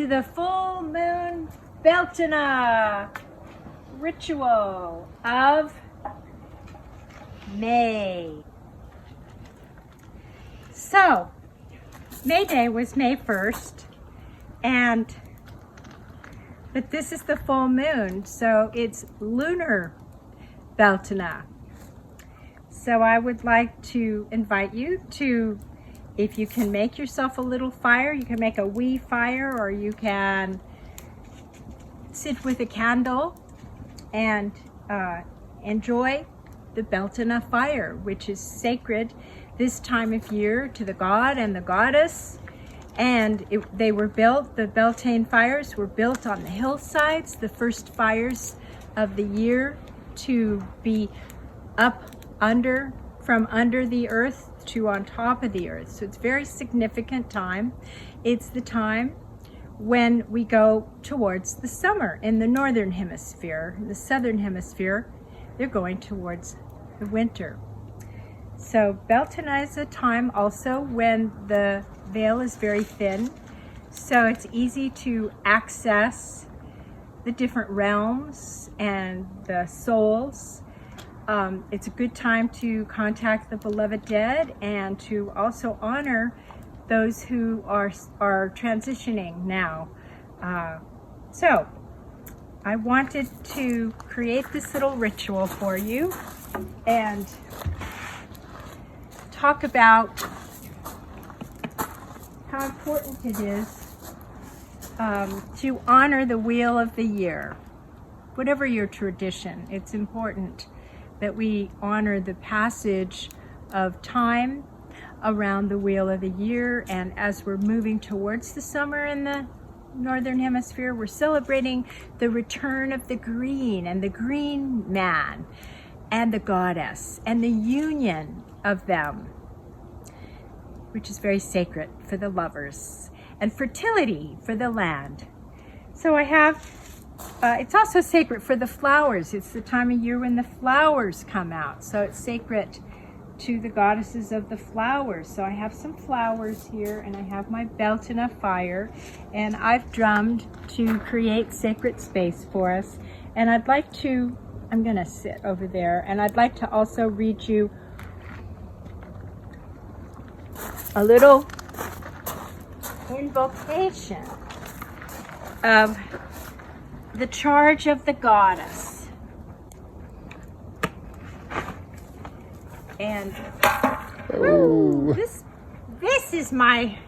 to the full moon Beltaine ritual of May. So, May Day was May 1st, but this is the full moon, so it's Lunar Beltaine. So I would like to invite you to, if you can make yourself a little fire, you can make a wee fire, or you can sit with a candle and enjoy the Beltaine fire, which is sacred this time of year to the god and the goddess. And they were built, the Beltaine fires were built on the hillsides, the first fires of the year to be up from under the earth to on top of the earth. So it's a very significant time. It's the time when we go towards the summer in the northern hemisphere. In the southern hemisphere, they're going towards the winter. So Beltaine is a time also when the veil is very thin, so it's easy to access the different realms and the souls. It's a good time to contact the beloved dead and to also honor those who are transitioning now. So I wanted to create this little ritual for you and talk about how important it is to honor the wheel of the year. Whatever your tradition, it's important that we honor the passage of time around the wheel of the year. And as we're moving towards the summer in the northern hemisphere, we're celebrating the return of the green and the green man and the goddess and the union of them, which is very sacred for the lovers, and fertility for the land. So I have it's also sacred for the flowers. It's the time of year when the flowers come out. So it's sacred to the goddesses of the flowers. So I have some flowers here, and I have my Beltaine fire, and I've drummed to create sacred space for us. And I'm going to sit over there, and I'd like to also read you a little invocation of the charge of the goddess. And this is my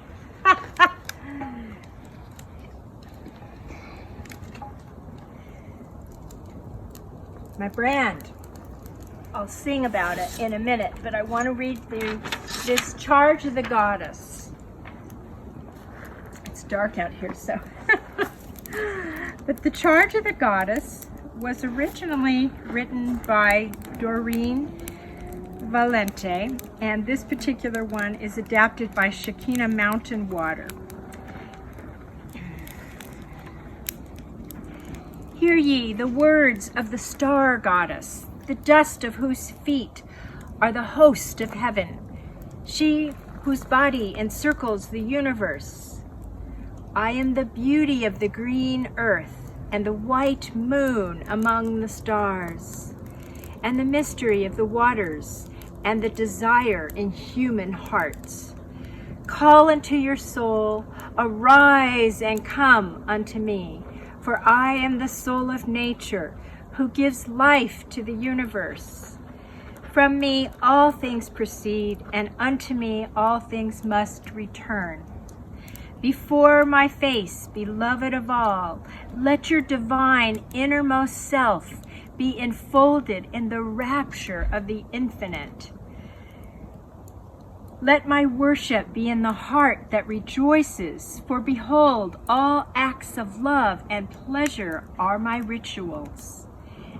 my brand. I'll sing about it in a minute, but I want to read this charge of the goddess. It's dark out here, so but the charge of the goddess was originally written by Doreen Valente, and this particular one is adapted by Shekinah Mountain Water. Hear ye the words of the star goddess, the dust of whose feet are the host of heaven, she whose body encircles the universe. I am the beauty of the green earth and the white moon among the stars, and the mystery of the waters and the desire in human hearts. Call unto your soul, arise and come unto me, for I am the soul of nature, who gives life to the universe. From me all things proceed, and unto me all things must return. Before my face, beloved of all, let your divine innermost self be enfolded in the rapture of the infinite. Let my worship be in the heart that rejoices, for behold, all acts of love and pleasure are my rituals.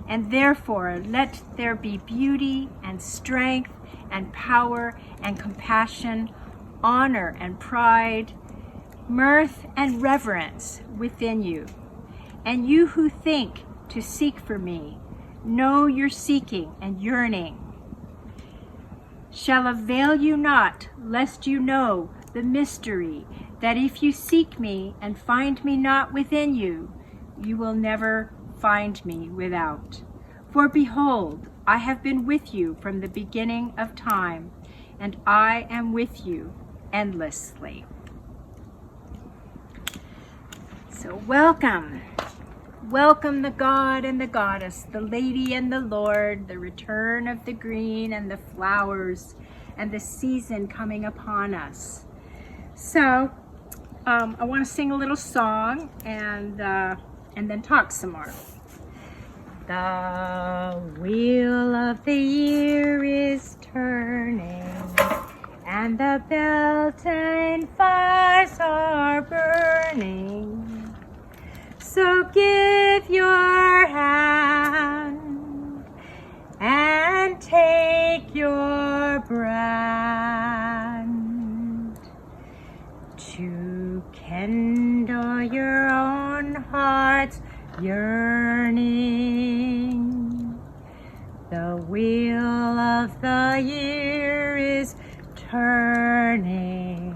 And therefore let there be beauty and strength and power and compassion, honor and pride, mirth and reverence within you. And you who think to seek for me, know your seeking and yearning shall avail you not, lest you know the mystery that if you seek me and find me not within you, you will never find me without. For behold, I have been with you from the beginning of time, and I am with you endlessly. So welcome. Welcome the God and the Goddess, the Lady and the Lord, the return of the green and the flowers, and the season coming upon us. So I want to sing a little song and then talk some more. The wheel of the year is turning, and the Beltaine fires are burning. So give your hand and take your brand to kindle your own heart's yearning. The wheel of the year is turning,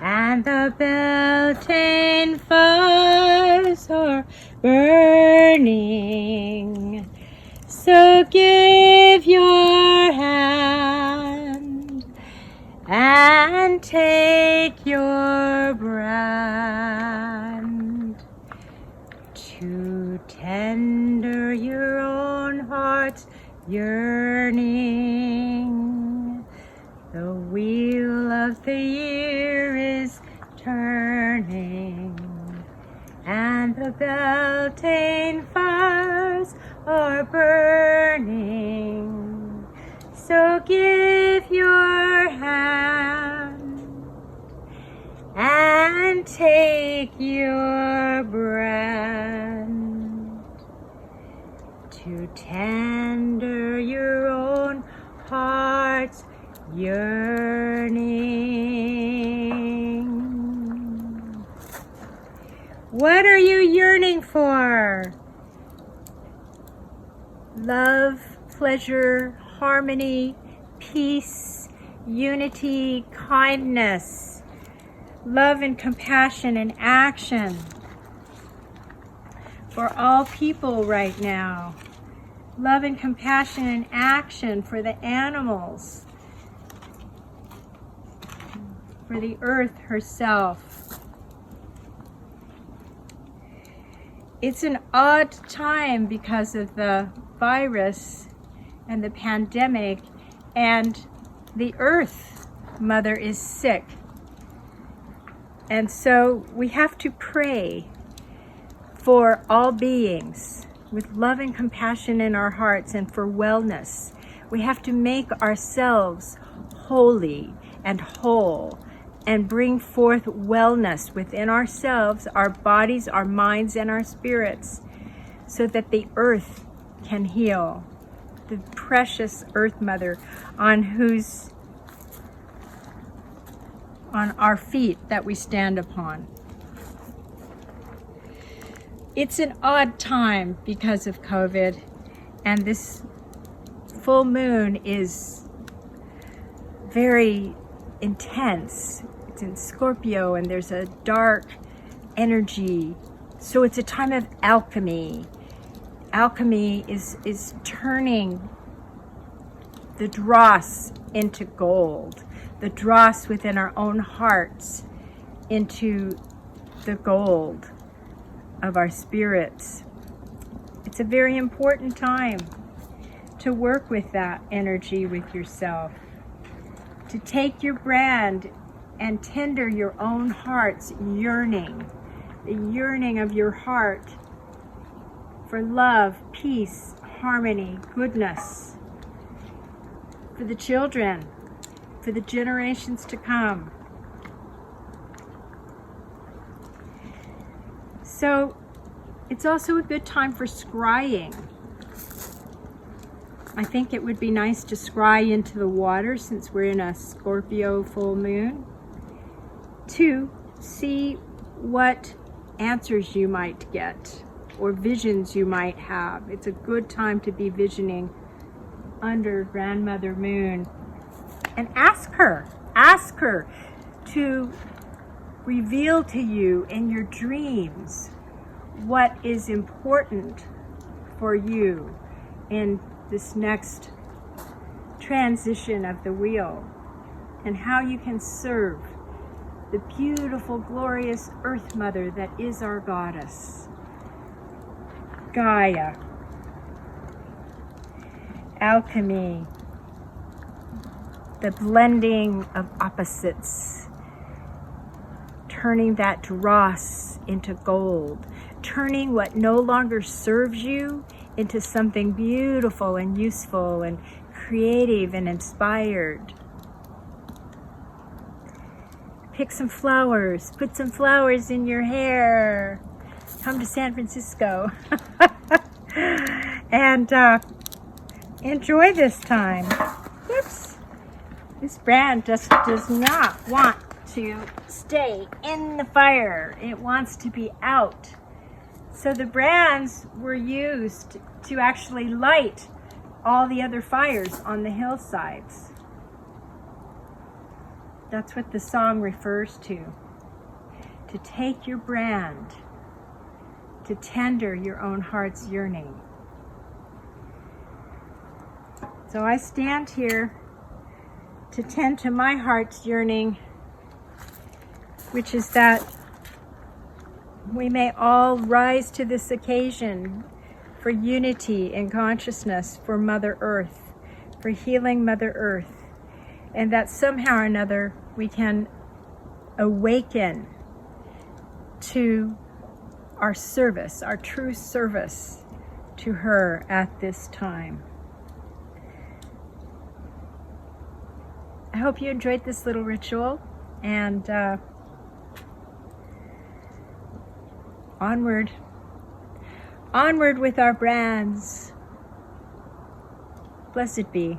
and the Beltaine fires are burning. So give your hand and take your brand to tender your own heart's yearning. The wheel of the year is turning, and the Beltaine fires are burning. So give your hand and take your brand to tender your own heart's yearning. What are you yearning for? Love, pleasure, harmony, peace, unity, kindness, love and compassion and action for all people right now. Love and compassion and action for the animals, for the earth herself. It's an odd time because of the virus and the pandemic, and the earth mother is sick. And so we have to pray for all beings with love and compassion in our hearts and for wellness. We have to make ourselves holy and whole and bring forth wellness within ourselves, our bodies, our minds, and our spirits, so that the earth can heal. The precious earth mother on our feet that we stand upon. It's an odd time because of COVID, and this full moon is very intense. It's in Scorpio, and there's a dark energy. So it's a time of alchemy. Alchemy is turning the dross into gold, the dross within our own hearts into the gold of our spirits. It's a very important time to work with that energy with yourself, to take your brand and tender your own heart's yearning, the yearning of your heart for love, peace, harmony, goodness, for the children, for the generations to come. So it's also a good time for scrying. I think it would be nice to scry into the water since we're in a Scorpio full moon, to see what answers you might get or visions you might have. It's a good time to be visioning under Grandmother Moon, and ask her to reveal to you in your dreams what is important for you in this next transition of the wheel, and how you can serve the beautiful, glorious Earth Mother that is our goddess, Gaia. Alchemy, the blending of opposites, turning that dross into gold, turning what no longer serves you into something beautiful and useful and creative and inspired. Pick some flowers, put some flowers in your hair, come to San Francisco, and enjoy this time. Oops. This brand just does not want to stay in the fire. It wants to be out. So the brands were used to actually light all the other fires on the hillsides. That's what the song refers to. To take your brand, to tender your own heart's yearning. So I stand here to tend to my heart's yearning, which is that we may all rise to this occasion for unity in consciousness for Mother Earth, for healing Mother Earth, and that somehow or another we can awaken to our service, our true service to her at this time. I hope you enjoyed this little ritual, and onward with our brands. Blessed be.